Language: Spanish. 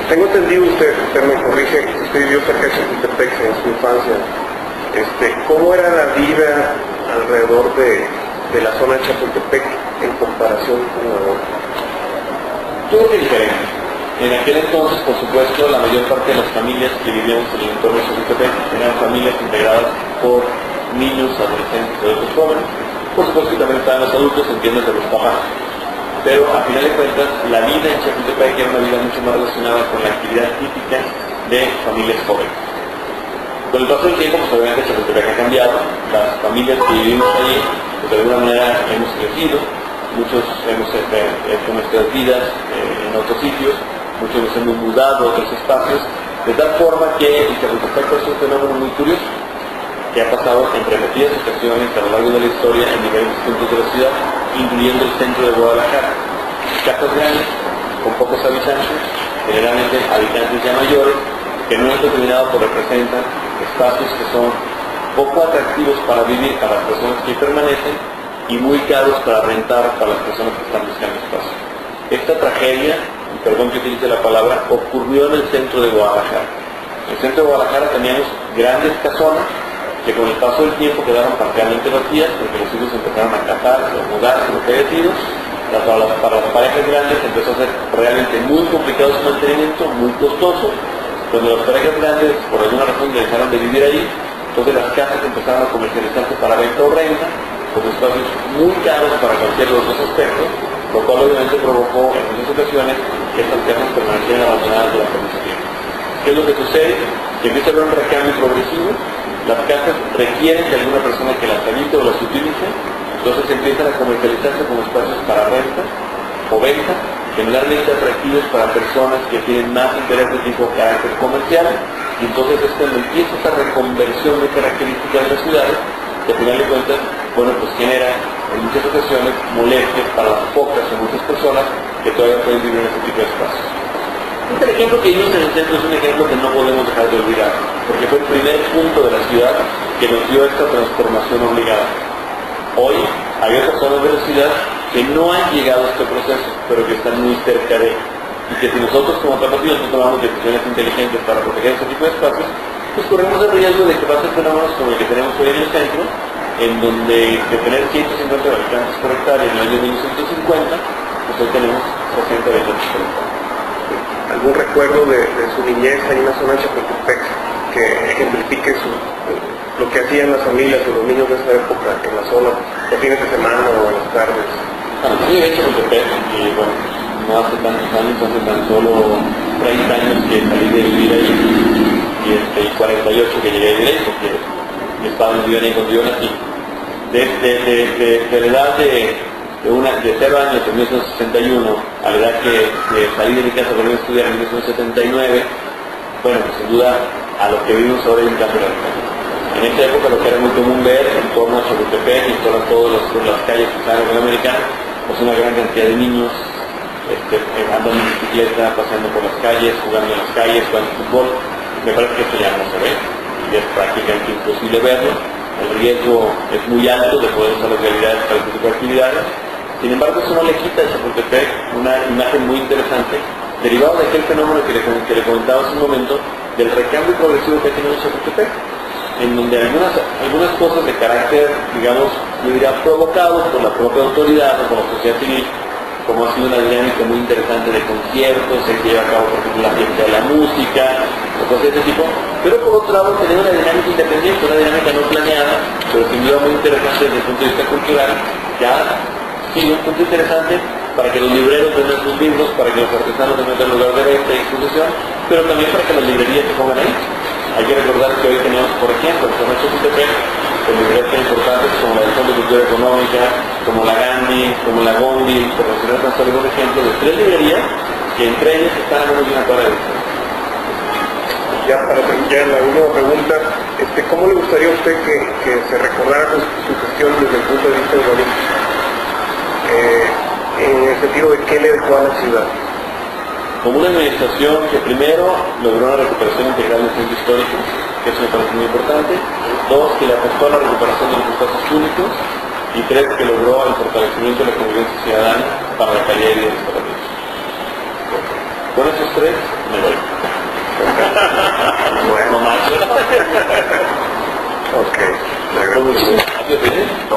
Tengo entendido, usted me corrige, usted vivió cerca de Chapultepec en su infancia. ¿Cómo era la vida alrededor de la zona de Chapultepec en comparación con ahora? Yo creo que diferente. En aquel entonces, por supuesto, la mayor parte de las familias que vivíamos en el entorno de Chapultepec eran familias integradas por niños, adolescentes y adultos jóvenes. Por supuesto que también estaban los adultos, entiendes, de los papás. Pero a final de cuentas, la vida en Chapultepec era una vida mucho más relacionada con la actividad típica de familias jóvenes. Con el paso del tiempo, pues obviamente Chapultepec ha cambiado. Las familias que vivimos allí, pues de alguna manera hemos crecido, muchos hemos hecho nuestras vidas en otros sitios, muchos nos hemos mudado a otros espacios, de tal forma que el Chapultepec es un fenómeno muy curioso, que ha pasado en repetidas ocasiones a lo largo de la historia en diferentes puntos de la ciudad, incluyendo el centro de Guadalajara. Casas grandes, con pocos habitantes, generalmente habitantes ya mayores, que en un momento determinado pues representan espacios que son poco atractivos para vivir para las personas que permanecen y muy caros para rentar para las personas que están buscando espacio. Esta tragedia, perdón que utilice la palabra, ocurrió en el centro de Guadalajara. En el centro de Guadalajara teníamos grandes casonas que con el paso del tiempo quedaron parcialmente vacías porque los hijos empezaron a casarse, a mudarse, lo que haya sido. Para las parejas grandes empezó a ser realmente muy complicado su mantenimiento, muy costoso. Cuando las parejas grandes por alguna razón dejaron de vivir ahí, entonces las casas empezaron a comercializarse para venta o renta, con espacios muy caros para cualquiera de los dos aspectos, lo cual obviamente provocó en muchas ocasiones que estas casas permanecieran abandonadas durante mucho tiempo. ¿Qué es lo que sucede? Que empieza a haber un recambio progresivo, las casas requieren de alguna persona que las habite o las utilice, entonces empiezan a comercializarse como espacios para renta o venta, generalmente atractivos para personas que tienen más interés de tipo carácter comercial, y entonces es cuando empieza esta reconversión de características de las ciudades, que al final de cuentas, bueno, pues genera en muchas ocasiones molestias para las pocas o muchas personas que todavía pueden vivir en este tipo de espacios. Este ejemplo que vimos en el centro es un ejemplo que no podemos dejar de olvidar, porque fue el primer punto de la ciudad que nos dio esta transformación obligada. Hoy hay otras zonas de la ciudad que no han llegado a este proceso, pero que están muy cerca de él. Y que si nosotros como tapatíos no tomamos decisiones inteligentes para proteger este tipo de espacios, pues corremos el riesgo de que pasen fenómenos como el que tenemos hoy en el centro, en donde de tener 150 habitantes por hectárea en el año 1950, pues hoy tenemos 60 habitantes por hectárea. ¿Algún recuerdo de su niñez en una zona de Chapultepec que ejemplifique lo que hacían las familias o los niños de esa época en la zona, los fines de semana o en las tardes? Bueno, yo llegué a Chapultepec y bueno, no hace tantos años, hace tan solo 30 años que salí de vivir ahí y 48 que llegué a vivir ahí porque mis padres vivían ahí cuando yo nací. De la edad de 0 años en 1961 a la edad que salí de mi casa para ir a estudiar en 1979, bueno, pues sin duda a lo que vivimos ahora hay un cambio radical. En esta época lo que era muy común ver en torno a Chapultepec y en torno a todas las calles que están en la Americana, pues una gran cantidad de niños andando en bicicleta, paseando por las calles, jugando en las calles, jugando fútbol. Me parece que esto ya no se ve, y es prácticamente imposible verlo. El riesgo es muy alto de poder usar las realidades para este tipo de actividades. Sin embargo, eso no le quita a Chapultepec una imagen muy interesante, derivado de aquel fenómeno que le comentaba hace un momento, del recambio progresivo que ha tenido Chapultepec, en donde algunas cosas de carácter, digamos, yo diría, provocados por la propia autoridad o por la sociedad civil, como ha sido una dinámica muy interesante de conciertos, se lleva a cabo por ejemplo la fiesta de la música, o cosas de ese tipo, pero por otro lado tener una dinámica independiente, una dinámica no planeada, pero sin duda muy interesante desde el punto de vista cultural, ya sigue un punto interesante para que los libreros vendan sus libros, para que los artesanos tengan lugar de venta y exposición, pero también para que las librerías se pongan ahí. Hay que recordar que hoy tenemos, por ejemplo, en San Chapultepec, con librerías tan importantes como la del Fondo de Cultura Económica, como la Gandhi, como la Gondi, por mencionar tan solo un ejemplo de 3 librerías que entre ellas están a menos de una cuadra de distancia. Ya para terminar la última pregunta, ¿cómo le gustaría a usted que se recordara su gestión desde el punto de vista urbanístico? En el sentido de qué le dejó a la ciudad. Como una administración que primero logró una recuperación integral del centro histórico, que eso me parece muy importante. 2, que le apostó a la recuperación de los espacios públicos. Y 3, que logró el fortalecimiento de la convivencia ciudadana para la calidad de vida de los parámetros. Con esos tres me doy. Bueno, No más. ok. ¿Cómo es? ¿Qué opinas? No,